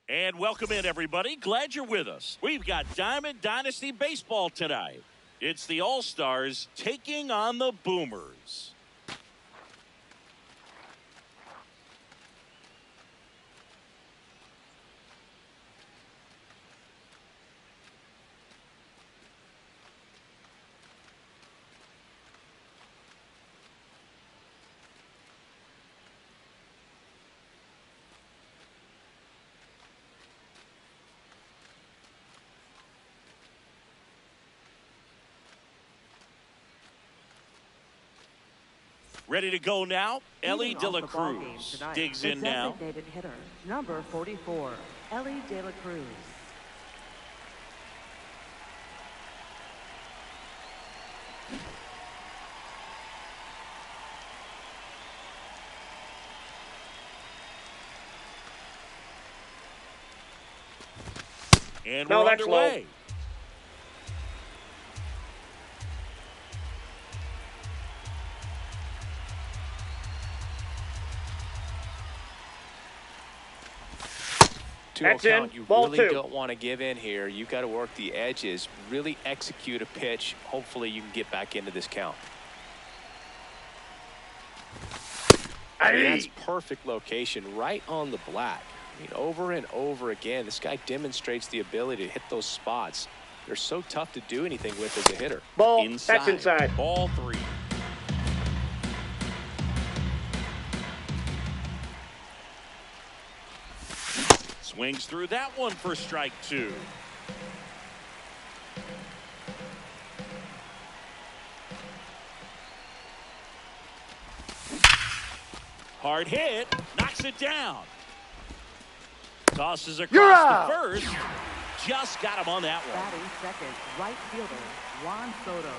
And welcome in, everybody. Glad you're with us. We've got Diamond Dynasty Baseball tonight. It's the All-Stars taking on the Boomers. Ready to go now. Ellie De La Cruz digs in now. Designated hitter, number 44, Ellie De La Cruz. And we're underway. Low. That's count. in. You Ball really two. don't want to give in here. You've got to work the edges, really execute a pitch. Hopefully you can get back into this count. That's perfect location, right on the black. I mean, over and over again, this guy demonstrates the ability to hit those spots. They're so tough to do anything with as a hitter. Ball. Inside. That's inside. Ball three. Swings through that one for strike two. Hard hit, knocks it down. Tosses across the first. Just got him on that one. Batting second, right fielder, Juan Soto.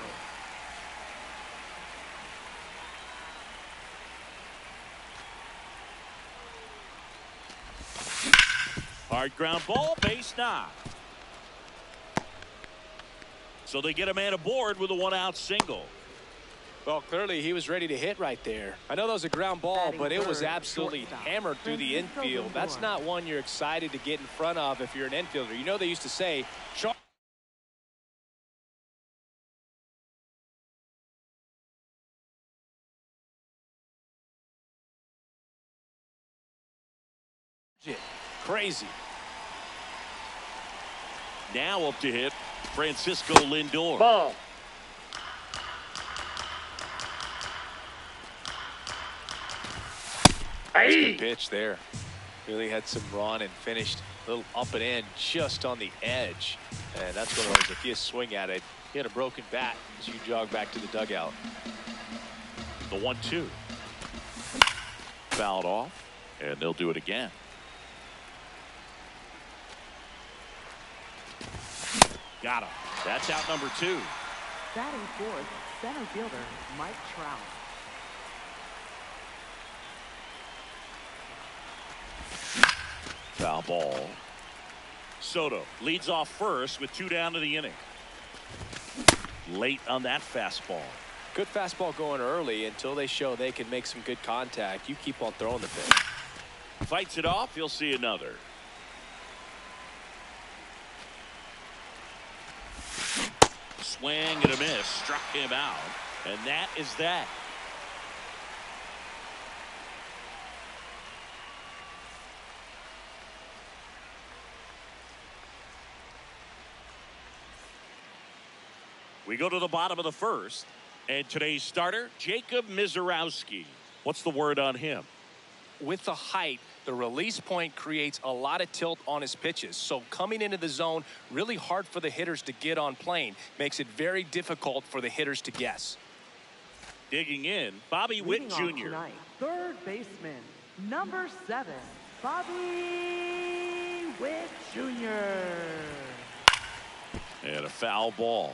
Hard ground ball, base knock. So they get a man aboard with a one-out single. Well, clearly he was ready to hit right there. I know that was a ground ball, but it was absolutely hammered through the infield. That's not one you're excited to get in front of if you're an infielder. You know, they used to say, crazy. Now up to hit, Francisco Lindor. Ball. That's a good pitch there. Really had some run and finished a little up and in just on the edge. And that's one of those, if you swing at it, you had a broken bat as you jog back to the dugout. The 1-2. Fouled off, and they'll do it again. Got him. That's out number two. Batting fourth, center fielder, Mike Trout. Foul ball. Soto leads off first with 2 down to the inning. Late on that fastball. Good fastball going early until they show they can make some good contact. You keep on throwing the pitch. Fights it off. You'll see another. Swing and a miss. Struck him out. And that is that. We go to the bottom of the first. And today's starter, Jacob Mizorowski. What's the word on him? With the height, the release point creates a lot of tilt on his pitches. So coming into the zone, really hard for the hitters to get on plane. Makes it very difficult for the hitters to guess. Digging in, Bobby Witt Jr. Tonight, third baseman, number 7, Bobby Witt Jr. And a foul ball.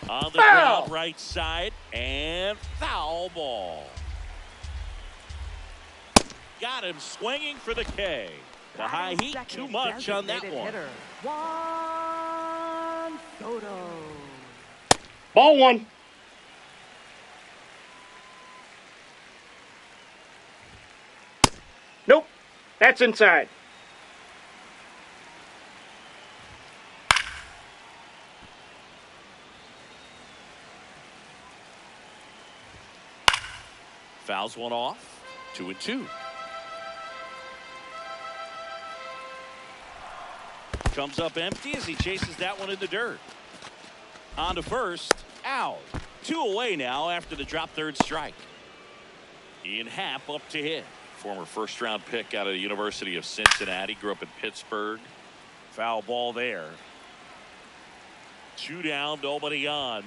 On the ground right side, and foul ball. Got him swinging for the K. The high heat, too much on that one. Hitter, Juan Soto. Ball one. Nope. That's inside. Fouls one off. 2-2. Comes up empty as he chases that one in the dirt. On to first. Out. 2 away now after the drop third strike. Ian Happ up to hit. Former first-round pick out of the University of Cincinnati. Grew up in Pittsburgh. Foul ball there. 2 down, nobody on.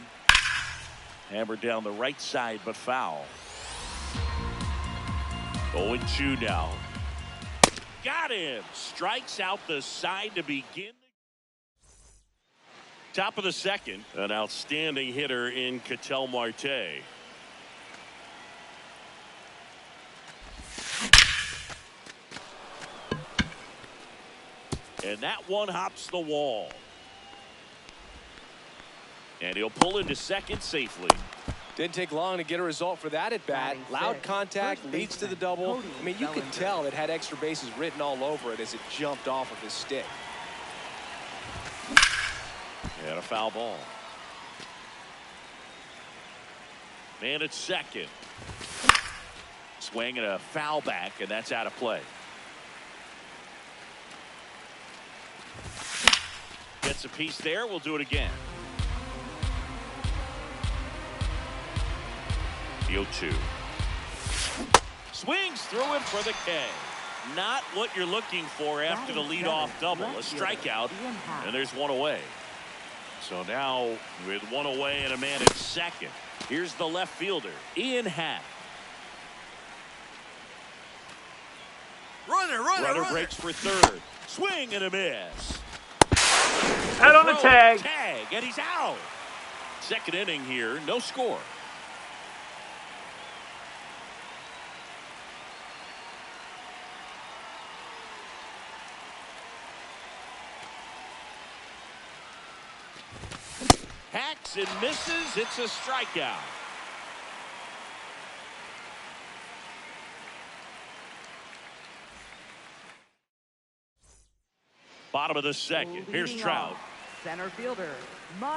Hammered down the right side, but foul. 0-2 now. Got him. Strikes out the side to begin. Top of the second. An outstanding hitter in Ketel Marte. And that one hops the wall. And he'll pull into second safely. Didn't take long to get a result for that at bat. Loud contact leads to the double. I mean, you could tell it had extra bases written all over it as it jumped off of his stick. And a foul ball. Man at second. Swing and a foul back, and that's out of play. Gets a piece there. We'll do it again. The 0-2. Swings through him for the K. Not what you're looking for after the leadoff double. A strikeout, and there's 1 away. So now with 1 away and a man at second, here's the left fielder, Ian Happ. Runner breaks for third. Swing and a miss. Out on the tag. And he's out. Second inning here, no score. Hacks and misses. It's a strikeout. Bottom of the second. Here's Trout. Center fielder, Mike.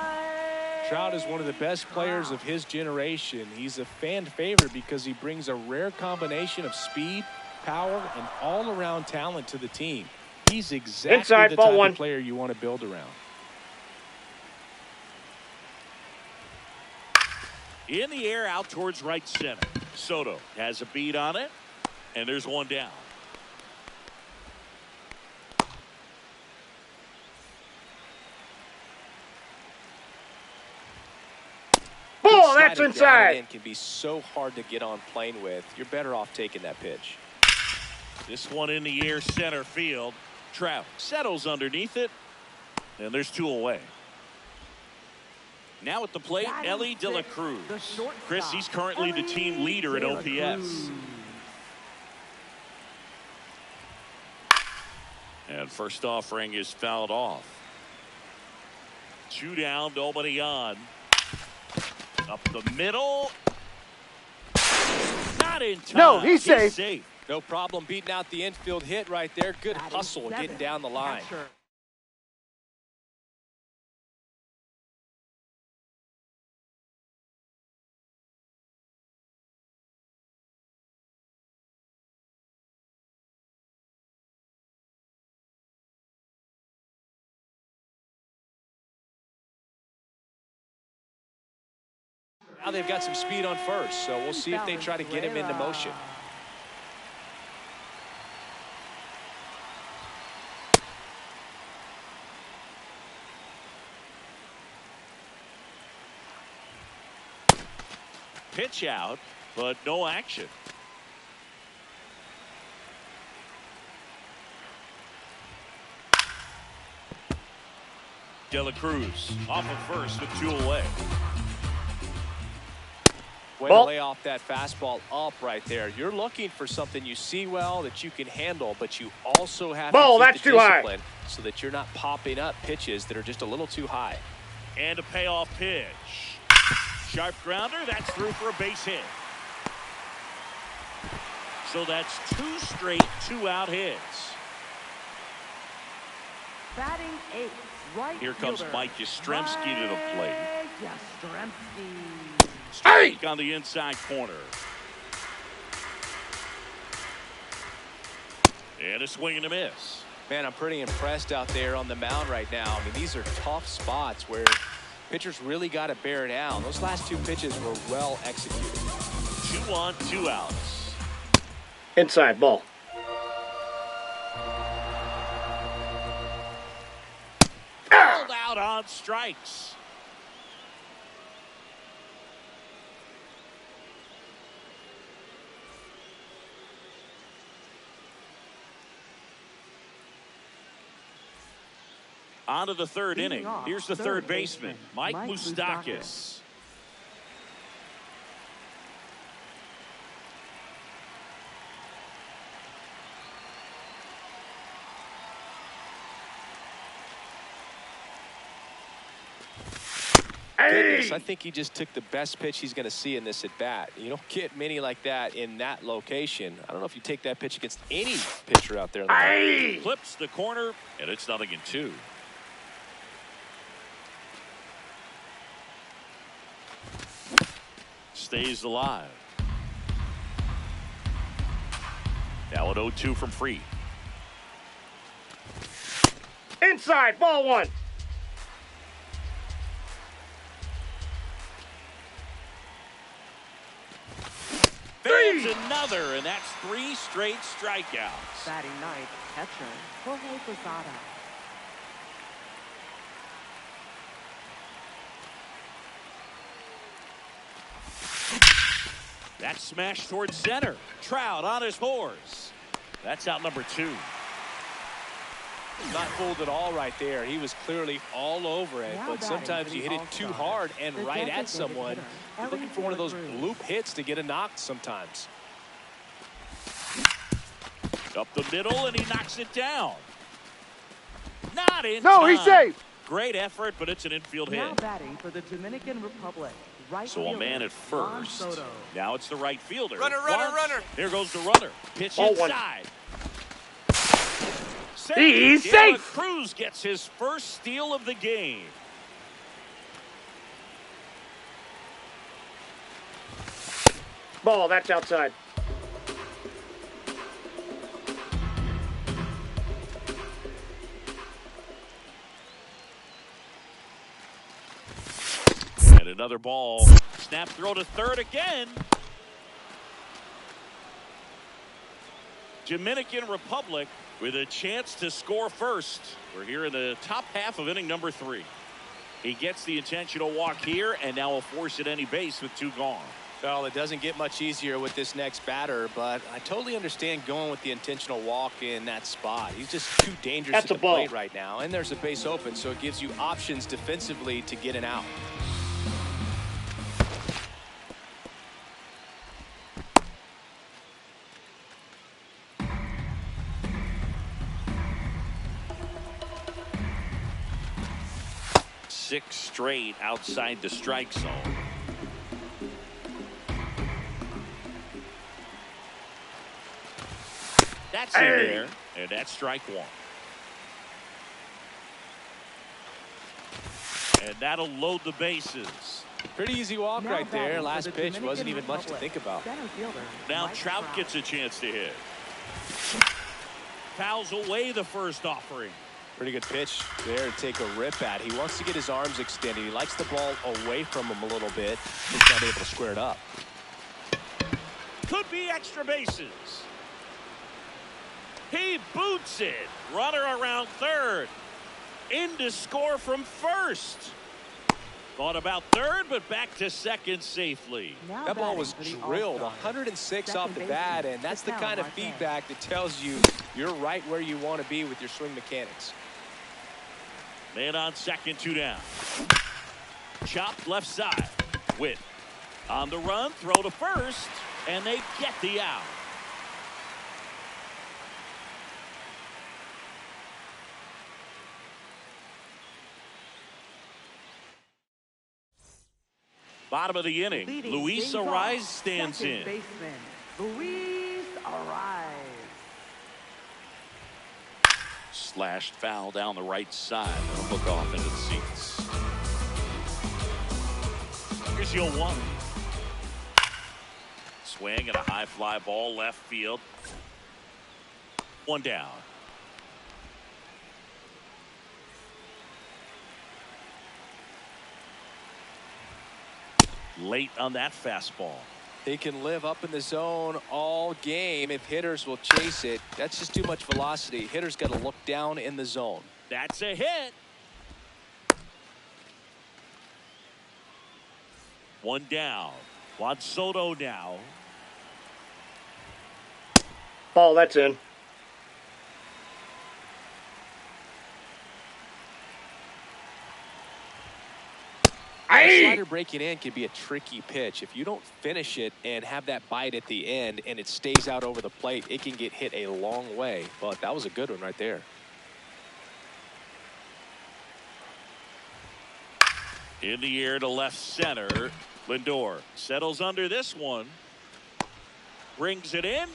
Trout is one of the best players of his generation. He's a fan favorite because he brings a rare combination of speed, power, and all-around talent to the team. He's exactly the type of player you want to build around. In the air out towards right center. Soto has a beat on it, and there's 1 down. Ball, that's inside. Can be so hard to get on plane with. You're better off taking that pitch. This one in the air center field. Trout settles underneath it, and there's 2 away. Now at the plate, Elly De La Cruz. Chris, he's currently the team leader in OPS. And first offering is fouled off. 2 down, nobody on. Up the middle. Not in time. No, he's safe. No problem beating out the infield hit right there. Good hustle getting down the line. Now they've got some speed on first, so we'll see if they try to get him into motion. Pitch out, but no action. De La Cruz off of first with 2 away. Way to lay off that fastball up right there. You're looking for something you see well that you can handle, but you also have to keep the discipline so that you're not popping up pitches that are just a little too high. And a payoff pitch. Sharp grounder. That's through for a base hit. So that's 2 straight 2-out hits. Batting 8th, right Here comes fielder, Mike Yastrzemski to the plate. Yastrzemski. Strike on the inside corner. And a swing and a miss. Man, I'm pretty impressed out there on the mound right now. I mean, these are tough spots where pitchers really got to bear down. Those last 2 pitches were well executed. 2 on, 2 outs. Inside ball. Pulled out on strikes. On to the 3rd inning. Here's the third baseman, Mike Moustakas. Goodness, I think he just took the best pitch he's going to see in this at bat. You don't get many like that in that location. I don't know if you take that pitch against any pitcher out there. Clips the corner, and it's 0-2. Stays alive. Now an 0-2 from Fried. Inside, ball 1. There's another, and that's 3 straight strikeouts. Batting 9th, catcher, Jorge Posada. That smash towards center. Trout on his horse. That's out number 2. Not fooled at all right there. He was clearly all over it, but sometimes you hit it too hard and right at someone. You're looking for one of those loop hits to get a knock sometimes. Up the middle, and he knocks it down. Not in No, time. he's safe. Great effort, but it's an infield Now hit. batting for the Dominican Republic. Right So a man fielder, at first. Juan Soto. Now it's the right fielder. Runner. Here goes the runner. Pitch Ball 1. inside. He's De La safe. Cruz gets his first steal of the game. Ball, that's outside. And another ball. Snap throw to third again. Dominican Republic with a chance to score first. We're here in the top half of inning number 3. He gets the intentional walk here, and now will force at any base with 2 gone. Well, it doesn't get much easier with this next batter, but I totally understand going with the intentional walk in that spot. He's just too dangerous That's at the a ball. plate right now, and there's a base open, so it gives you options defensively to get an out. Six straight outside the strike zone. That's in there, and that's strike 1. And that'll load the bases. Pretty easy walk Now right there. batting for Last the pitch Dominican wasn't even much to Republic. think about. Center fielder, Now Mike Trout gets a chance to hit. Fouls away the first offering. Pretty good pitch there to take a rip at. He wants to get his arms extended. He likes the ball away from him a little bit. He's not able to square it up. Could be extra bases. He boots it. Runner around third. In to score from first. Thought about third, but back to second safely. Now That ball batting was for the drilled All-Stars. 106 Second off the baseman, bat, and that's the Rafael kind of Marquez. feedback that tells you you're right where you want to be with your swing mechanics. Man on second, 2 down. Chopped left side. Witt On the run, throw to first, and they get the out. Bottom of the inning, Leading Luis things Arise off, stands second in. baseman, Luis Arise. Slashed foul down the right side. That'll hook off into the seats. Here's your 1. Swing and a high fly ball left field. 1 down. Late on that fastball. He can live up in the zone all game if hitters will chase it. That's just too much velocity. Hitters got to look down in the zone. That's a hit. 1 down. Juan Soto now. Ball, that's in. A slider breaking in can be a tricky pitch. If you don't finish it and have that bite at the end and it stays out over the plate, it can get hit a long way. But that was a good one right there. In the air to left center. Lindor settles under this one. Brings it in.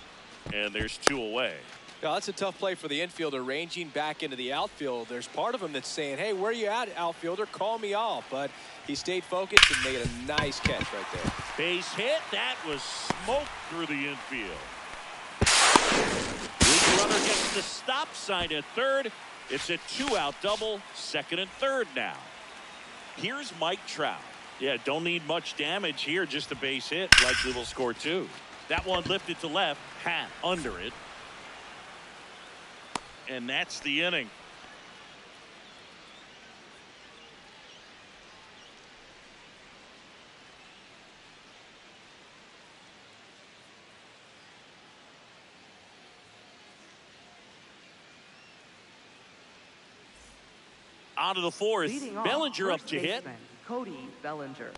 And there's 2 away. Now, that's a tough play for the infielder ranging back into the outfield. There's part of him that's saying, hey, where you at, outfielder? Call me off. But he stayed focused and made a nice catch right there. Base hit. That was smoked through the infield. Big runner gets the stop sign at third. It's a 2-out double. Second and third now. Here's Mike Trout. Yeah, don't need much damage here. Just a base hit. Likely will score 2. That one lifted to left. Hat under it. And that's the inning. On to the 4th. Leading off, Bellinger up first to hit. baseman, Cody Bellinger.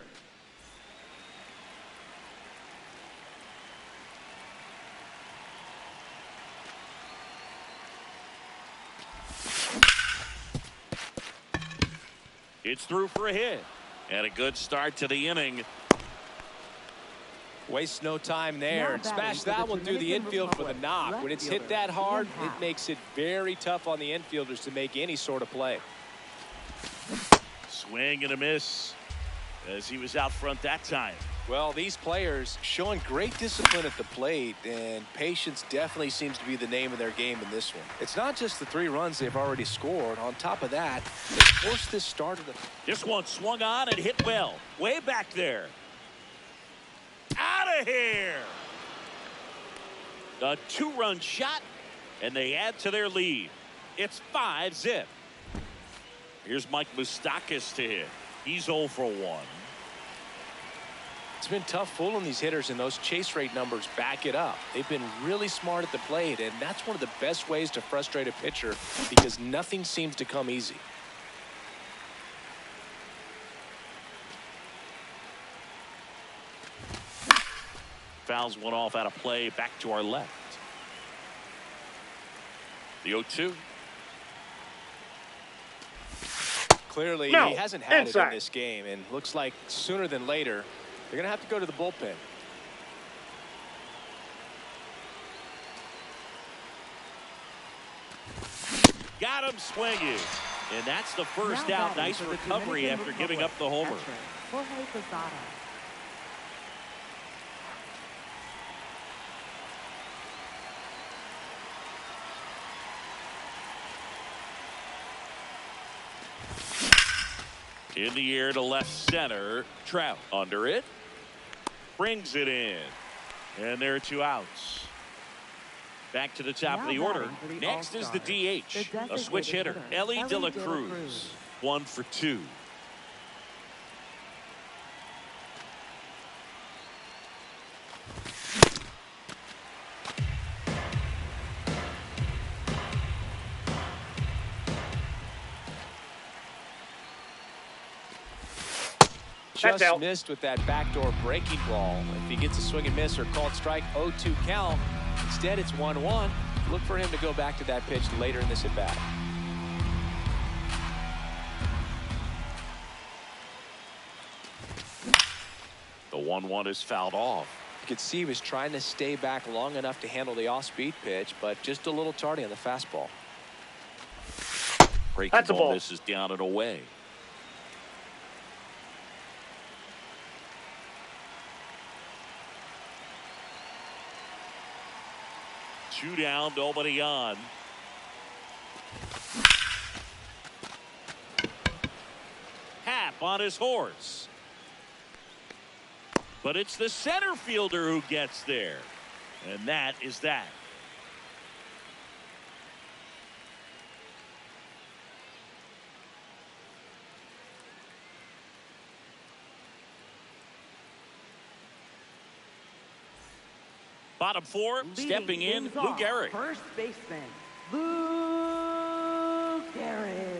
It's through for a hit. And a good start to the inning. Waste no time there. Now And batting smash for that the one through the Dominican infield for the Republic, knock. left When it's fielder, hit that hard, Ian it Happ. makes it very tough on the infielders to make any sort of play. Swing and a miss as he was out front that time. Well, these players showing great discipline at the plate, and patience definitely seems to be the name of their game in this one. It's not just the 3 runs they've already scored. On top of that, they forced this start of the... This one swung on and hit well. Way back there. Out of here. A 2-run shot, and they add to their lead. It's 5-zip. Here's Mike Moustakas to hit. He's 0 for 1. It's been tough fooling these hitters, and those chase rate numbers back it up. They've been really smart at the plate, and that's one of the best ways to frustrate a pitcher because nothing seems to come easy. Fouls one off out of play. Back to our left. The 0-2. Clearly, No, he hasn't had it inside. in this game, and looks like sooner than later, they're going to have to go to the bullpen. Got him swinging. And that's the first Now out. batting Nice for the recovery Dominican after giving up Republic, the homer. catcher, Jorge Posada. In the air to left center. Trout under it. Brings it in. And there are 2 outs. Back to the top Now of the order. batting for the Next is the All-Stars, DH. the A switch hitter. designated Ellie hitter, De La Ellie De La Cruz. Cruz. 1 for 2. just out. missed with that backdoor breaking ball. If he gets a swing and miss or called strike, 0-2 count. Instead, it's 1-1. Look for him to go back to that pitch later in this at-bat. The 1-1 is fouled off. You could see he was trying to stay back long enough to handle the off-speed pitch, but just a little tardy on the fastball. Breaking That's a ball. This is down and away. Two down, nobody on. Happ on his horse. But it's the center fielder who gets there. And that is that. Bottom four, stepping in, Leading Lou off, Gehrig. First baseman, Lou Gehrig.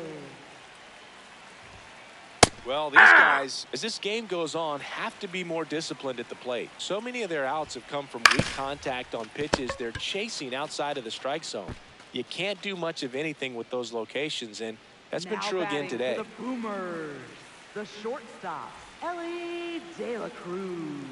Well, these guys, as this game goes on, have to be more disciplined at the plate. So many of their outs have come from weak contact on pitches they're chasing outside of the strike zone. You can't do much of anything with those locations, and that's been Now true again batting today. for the Boomers, the shortstop, Ellie De La Cruz.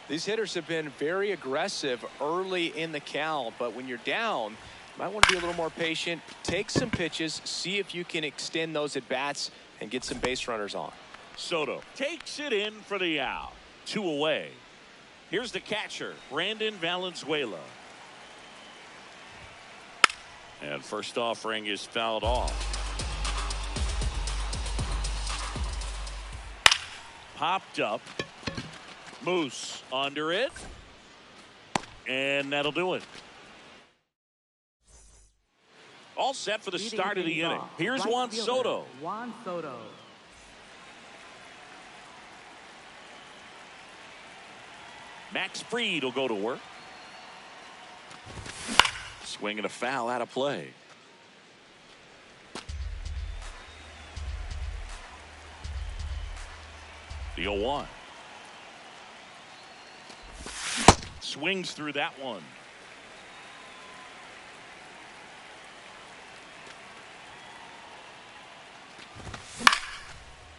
These hitters have been very aggressive early in the count, but when you're down, you might want to be a little more patient, take some pitches, see if you can extend those at bats and get some base runners on. Soto takes it in for the out. 2 away. Here's the catcher, Brandon Valenzuela. And first offering is fouled off. Popped up. Moose under it. And that'll do it. All set for the Leading start of the things inning. off, Here's right Juan fielder, Soto. Juan Soto. Max Fried will go to work. Swing and a foul out of play. The 0-1. Swings through that one.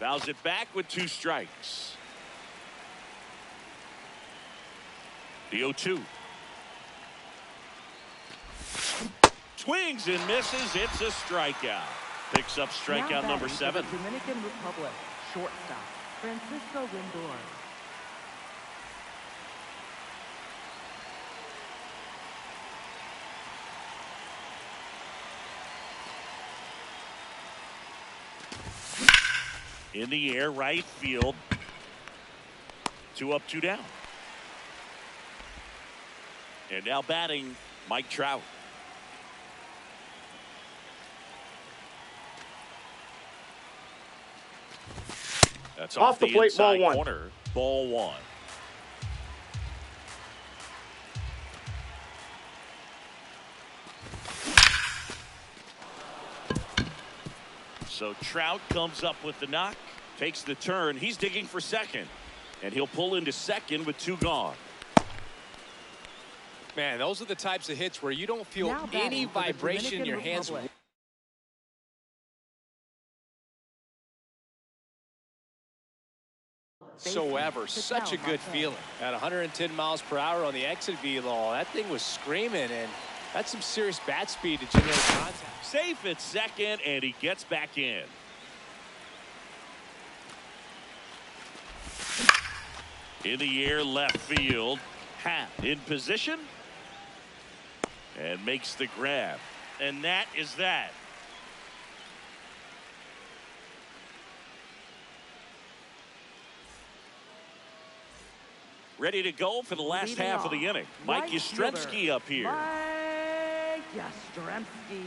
Fouls it back with 2 strikes. The 0-2. Swings and misses. It's a strikeout. Picks up strikeout Now number batting 7. for the Dominican Republic, shortstop, Francisco Lindor. In the air, right field. 2 up, 2 down. And now batting, Mike Trout. That's off the plate, inside ball 1. corner. Ball 1. So Trout comes up with the knock, takes the turn. He's digging for second, and he'll pull into second with 2 gone. Man, those are the types of hits where you don't feel Now batting any for the vibration in your Dominican hands. Republic. Whatsoever. Such a good feeling. At 110 miles per hour on the exit velo, that thing was screaming, and that's some serious bat speed to generate contact. Safe at second, and he gets back in. In the air, left field. Happ in position and makes the grab. And that is that. Ready to go for the last Leading half of the off, inning. Mike right Yastrzemski fielder, up here. Mike Yastrzemski.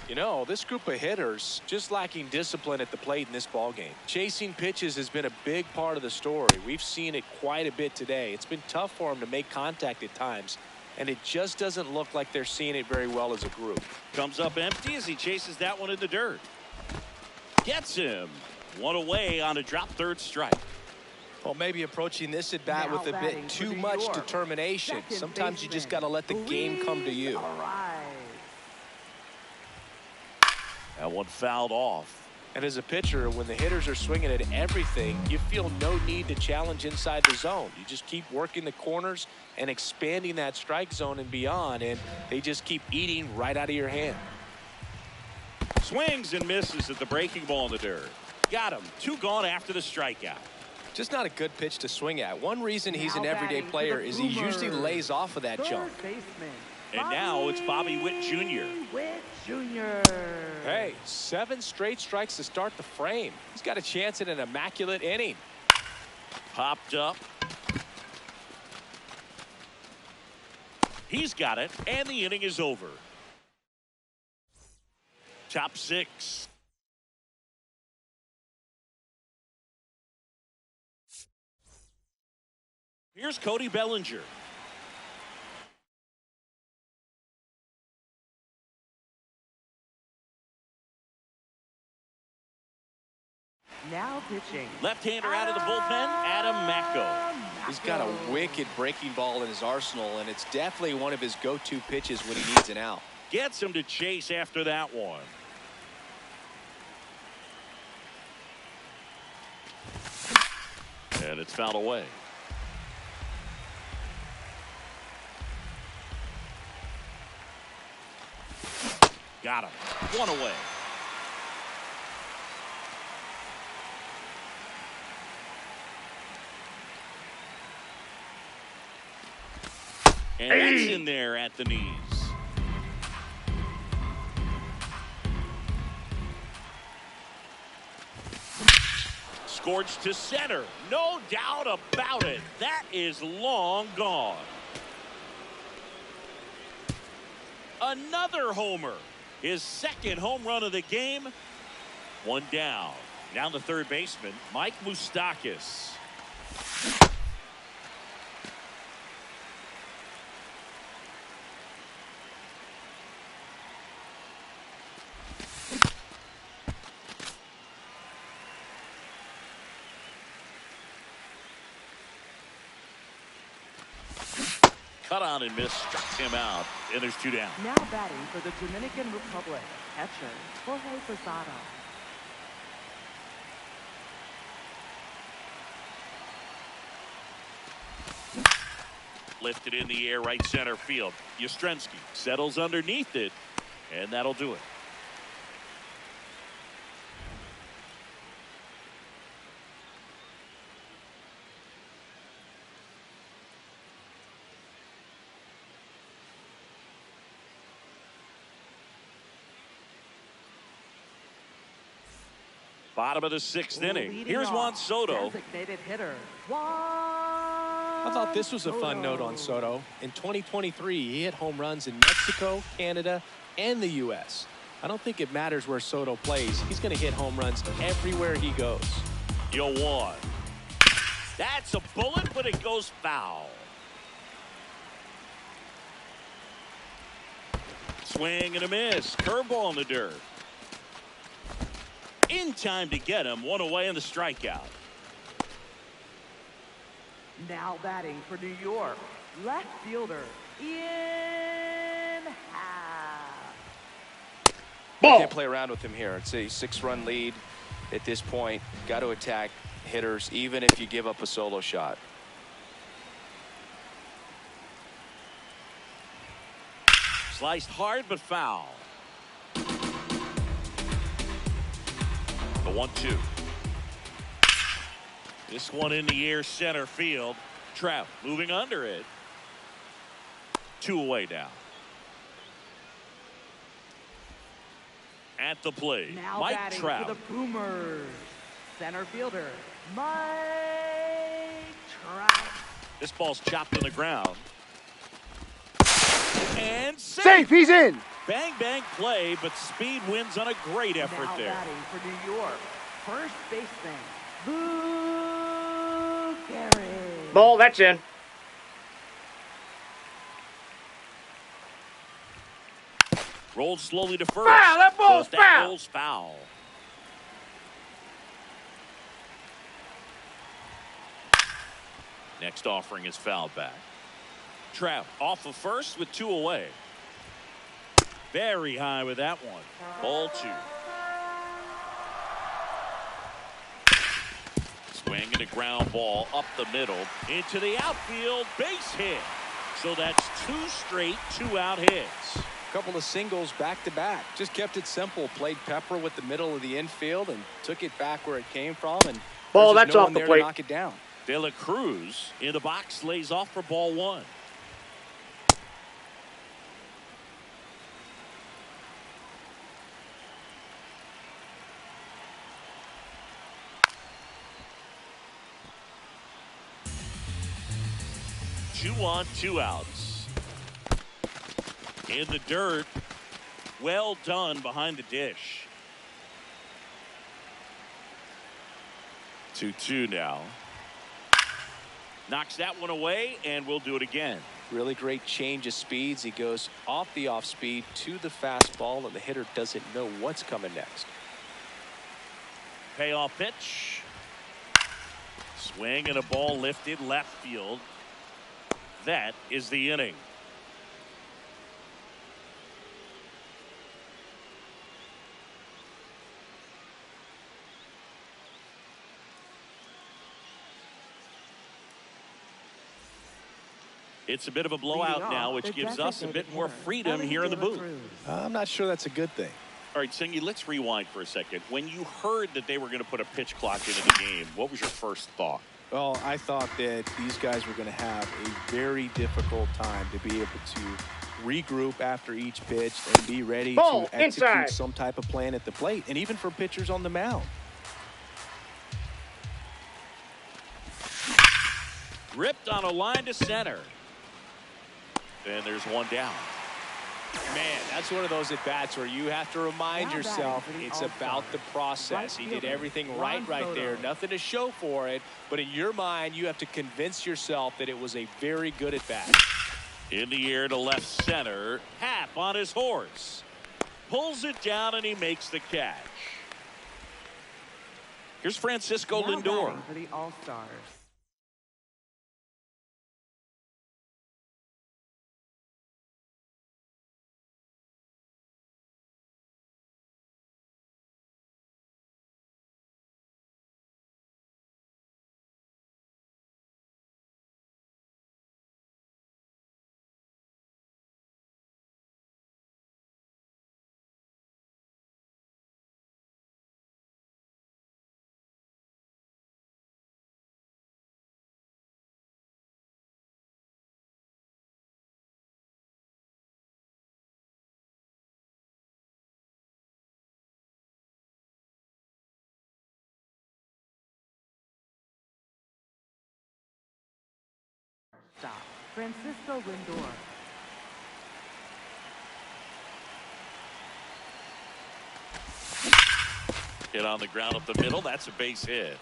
You know, this group of hitters just lacking discipline at the plate in this ballgame. Chasing pitches has been a big part of the story. We've seen it quite a bit today. It's been tough for them to make contact at times, and it just doesn't look like they're seeing it very well as a group. Comes up empty as he chases that one in the dirt. Gets him. One away on a drop third strike. Well, maybe approaching this at bat with a bit too much determination. Sometimes you just got to let the game come to you. That one fouled off. And as a pitcher, when the hitters are swinging at everything, you feel no need to challenge inside the zone. You just keep working the corners and expanding that strike zone and beyond, and they just keep eating right out of your hand. Swings and misses at the breaking ball in the dirt. Got him. 2 gone after the strikeout. Just not a good pitch to swing at. One reason he's an everyday player is he usually lays off of that jump. And now it's Bobby Witt Jr. Hey, 7 straight strikes to start the frame. He's got a chance at an immaculate inning. Popped up. He's got it, and the inning is over. Top 6. Here's Cody Bellinger. Now pitching. Left-hander out of the bullpen, Adam Macko. He's got a wicked breaking ball in his arsenal, and it's definitely one of his go-to pitches when he needs an out. Gets him to chase after that one. And it's fouled away. Got him. 1 away. And that's in there at the knees. Scorched to center. No doubt about it. That is long gone. Another homer. His 2nd home run of the game. 1 down. Now the third baseman, Mike Moustakas. Cut on and missed, struck him out, and there's 2 down. Now batting for the Dominican Republic, catcher Jorge Posada. Lifted in the air, right center field. Yastrzemski settles underneath it, and that'll do it. Bottom of the 6th inning. Here's Juan Soto. Designated hitter, Juan. I thought this was a fun note on Soto. In 2023, he hit home runs in Mexico, Canada, and the U.S. I don't think it matters where Soto plays. He's going to hit home runs everywhere he goes. 0-1. That's a bullet, but it goes foul. Swing and a miss. Curveball in the dirt. In time to get him. 1 away in the strikeout. Now batting for New York, left fielder Ian Happ. Can't play around with him here. It's a 6-run lead at this point. Got to attack hitters even if you give up a solo shot. Sliced hard but foul. The 1-2. This one in the air, center field. Trout moving under it. 2 away now. At the plate, Now Mike batting Trout. for the Boomers, center fielder Mike Trout. This ball's chopped on the ground. And Safe, he's in. Bang, bang play, but speed wins on a great effort Now there. batting for New York, first baseman Lou Gehrig. Ball, that's in. Rolled slowly to first. Foul, that ball's But that foul. ball's foul. Next offering is fouled back. Trout off of first with 2 away. Very high with that one. Ball 2. Swinging a ground ball up the middle into the outfield, base hit. So that's 2 straight 2-out hits. A couple of singles back to back. Just kept it simple. Played pepper with the middle of the infield and took it back where it came from. And ball, there's that's no off one the there plate. to knock it down. De La Cruz in the box lays off for ball 1. Two on, 2 outs. In the dirt. Well done behind the dish. 2-2 now. Knocks that one away, and we'll do it again. Really great change of speeds. He goes off the off speed to the fastball, and the hitter doesn't know what's coming next. Payoff pitch. Swing and a ball lifted left field. That is the inning. It's a bit of a blowout now, which gives us a bit more freedom here in the booth. I'm not sure that's a good thing. All right, Singy, let's rewind for a second. When you heard that they were going to put a pitch clock into the game, what was your first thought? Well, I thought that these guys were going to have a very difficult time to be able to regroup after each pitch and be ready Ball, to execute inside. some type of plan at the plate, and even for pitchers on the mound. Ripped on a line to center. And there's one down. Man, that's one of those at-bats where you have to remind Now yourself batting for the it's All-Stars. about the process. Right He did fielder, everything Juan right there. Soto. Nothing to show for it. But in your mind, you have to convince yourself that it was a very good at-bat. In the air to left center. Hap on his horse. Pulls it down and he makes the catch. Here's Francisco Now Lindor. batting for the All-Stars. Stop. Francisco Lindor. Hit on the ground up the middle. That's a base hit.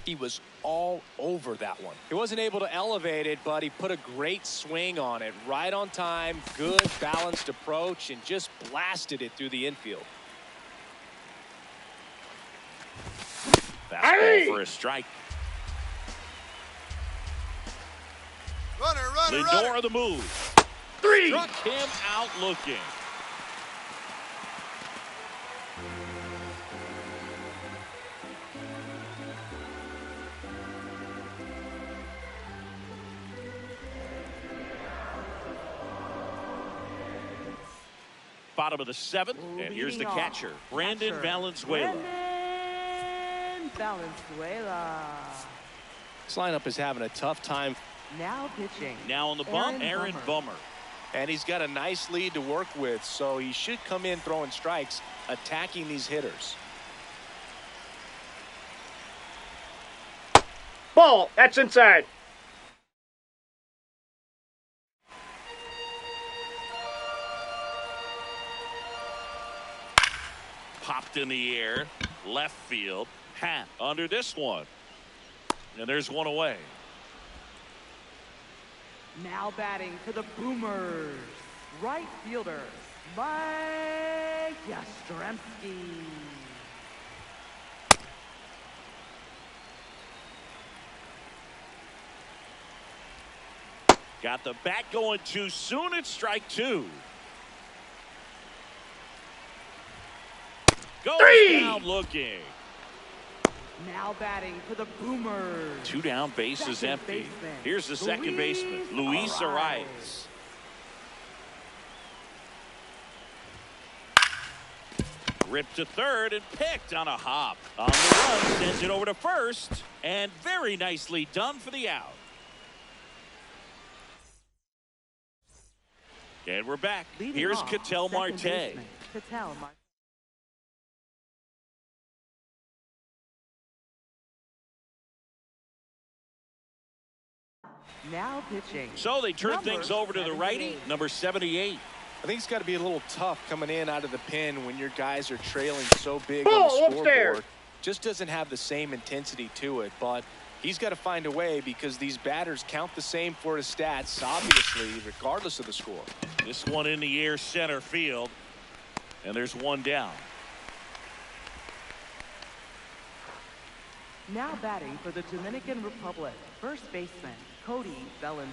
He was all over that one. He wasn't able to elevate it, but he put a great swing on it. Right on time, good balanced approach, and just blasted it through the infield. Fastball for a strike. Runner, Lindor the move. 3. Struck him out looking. Bottom of the 7th, and here's the Leading off, catcher, Brandon catcher, Valenzuela. Brandon Valenzuela. This lineup is having a tough time, Now pitching. Now on the bump, Aaron Bummer. and he's got a nice lead to work with, so he should come in throwing strikes, attacking these hitters. Ball, that's inside. Popped in the air, left field. Hat under this one. And there's one away. Now batting for the Boomers. Right fielder, Mike Yastrzemski. Got the bat going too soon. It's strike two. Goes down looking. Now batting for the Boomers. Two down, bases Second empty. baseman, Here's the second baseman, Luis Arias. Ripped to third and picked on a hop. On the run, sends it over to first, and very nicely done for the out. And we're back. Leading Here's off, Ketel second Marte. baseman, Ketel Marte. Now pitching. So they turn Number things over to the righty, 78. number 78. I think it's got to be a little tough coming in out of the pen when your guys are trailing so big Ball on the scoreboard. upstairs. Just doesn't have the same intensity to it, but he's got to find a way because these batters count the same for his stats, obviously, regardless of the score. This one in the air center field, and there's one down. Now batting for the Dominican Republic, first baseman, Cody Bellinger.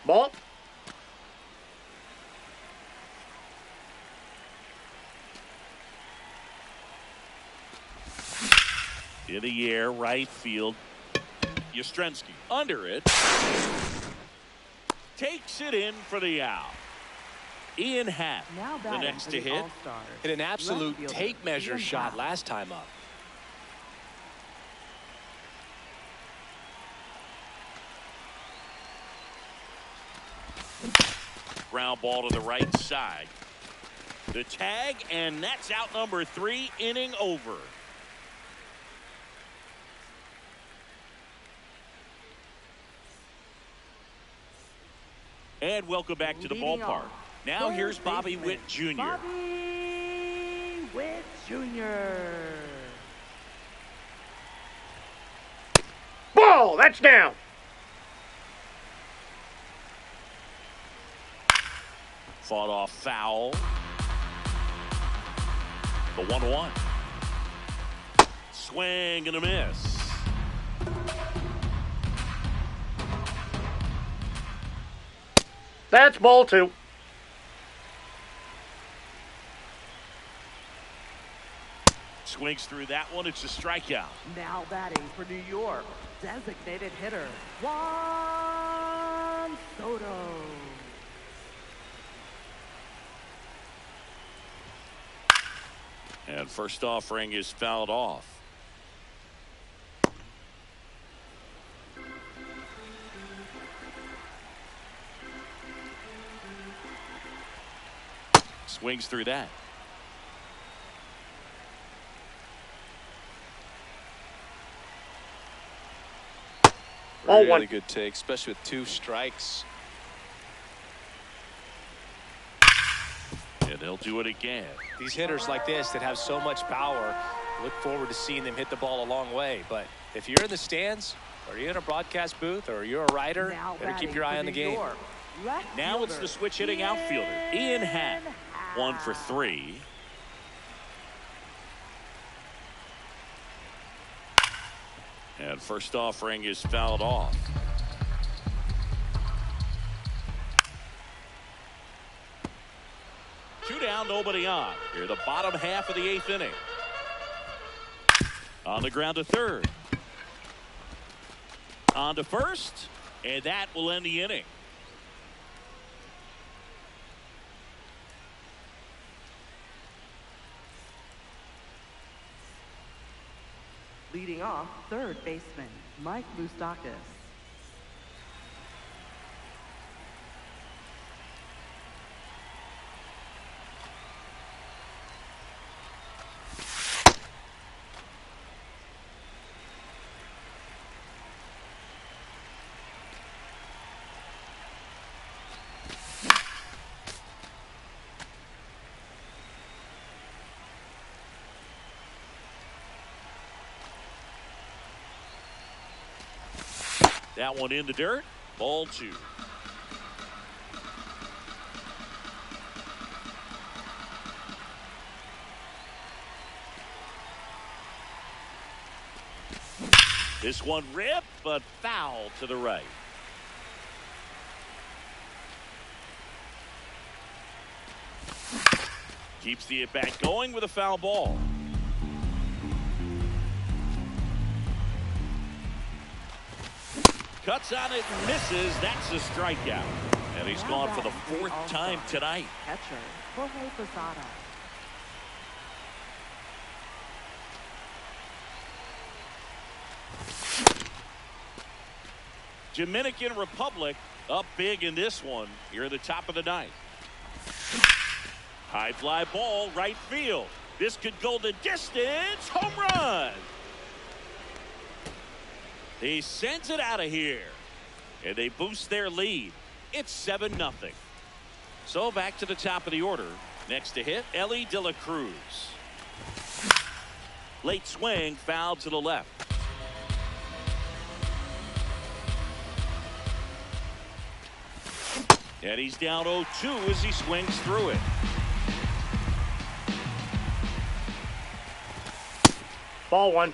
Ball. In the air, right field. Yastrzemski under it. Takes it in for the out. Ian Happ, Now the batting next for to the hit. All-Stars, Hit an absolute left fielder, tape measure Ian shot Happ. last time up. Ground ball to the right side. The tag, and that's out number 3, inning over. And welcome back to the Leading ballpark. off, Now third here's Bobby baseman, Witt Jr. Bobby Witt Jr. Ball. That's down. Fought off foul. The 1-1. Swing and a miss. That's ball two. Swings through that one. It's a strikeout. Now batting for New York, designated hitter, Juan Soto. And first offering is fouled off. Swings through that. Ball Really one. good take, especially with 2 strikes. And he'll do it again. These hitters like this that have so much power, look forward to seeing them hit the ball a long way. But if you're in the stands, or you're in a broadcast booth, or you're a writer, Now better keep batting your eye for on the New game. York, left Now it's fielder, the switch hitting outfielder, Ian Happ. 1 for 3. And first offering is fouled off. Two down, nobody on. Here the bottom half of the 8th inning. On the ground to third. On to first, and that will end the inning. Leading off, third baseman, Mike Moustakas. That one in the dirt. Ball 2. This one ripped, but foul to the right. Keeps the at-bat going with a foul ball. Cuts on it and misses. That's a strikeout. And he's gone for the 4th time tonight. Catcher, Jorge Posada. Dominican Republic up big in this one here at the top of the 9th. High fly ball, right field. This could go the distance. Home run. He sends it out of here. And they boost their lead. It's 7-0. So back to the top of the order. Next to hit, Ellie De La Cruz. Late swing, foul to the left. And he's down 0-2 as he swings through it. Ball 1.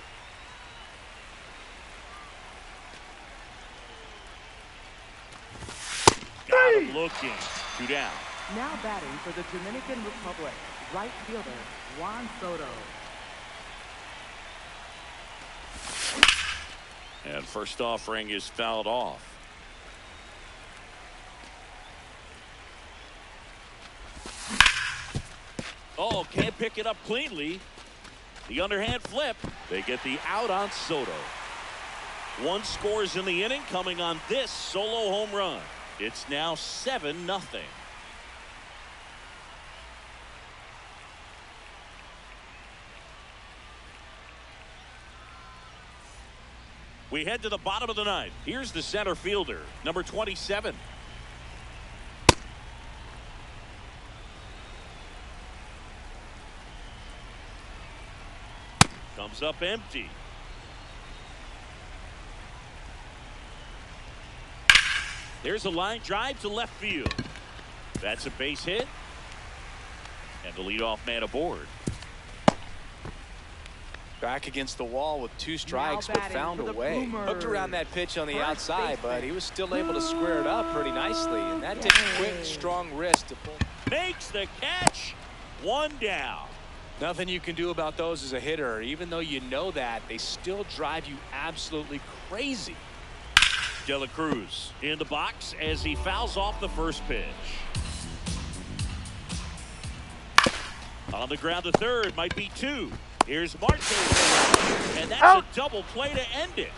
Got him looking. 2 down. Now batting for the Dominican Republic, right fielder Juan Soto. And first offering is fouled off. Oh, can't pick it up cleanly. The underhand flip. They get the out on Soto. 1 scores in the inning coming on this solo home run. It's now 7-0. We head to the bottom of the 9th. Here's the center fielder, number 27. Comes up empty. There's a line drive to left field. That's a base hit. And the leadoff man aboard. Back against the wall with 2 strikes, but found a way. Hooked around that pitch on the outside, but he was still able to square it up pretty nicely. And that takes quick, strong wrist to pull. Makes the catch. 1 down. Nothing you can do about those as a hitter. Even though you know that, they still drive you absolutely crazy. De La Cruz in the box as he fouls off the first pitch. On the ground to third, might be 2. Here's Marte, and that's a double play to end it.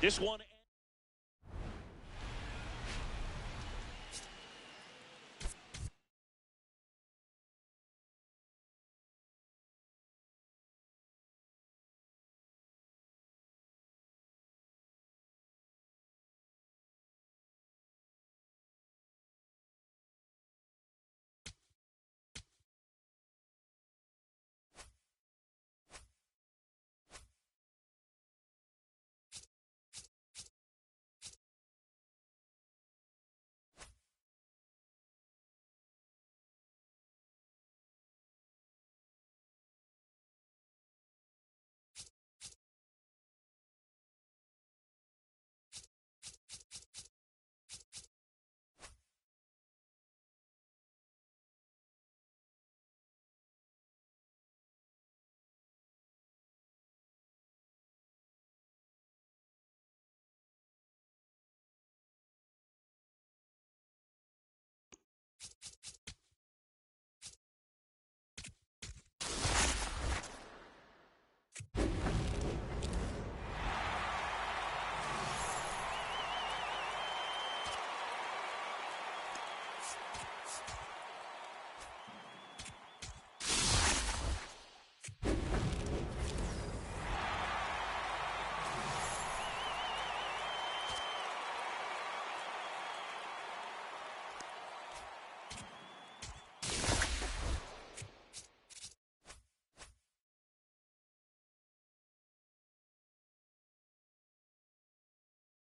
This one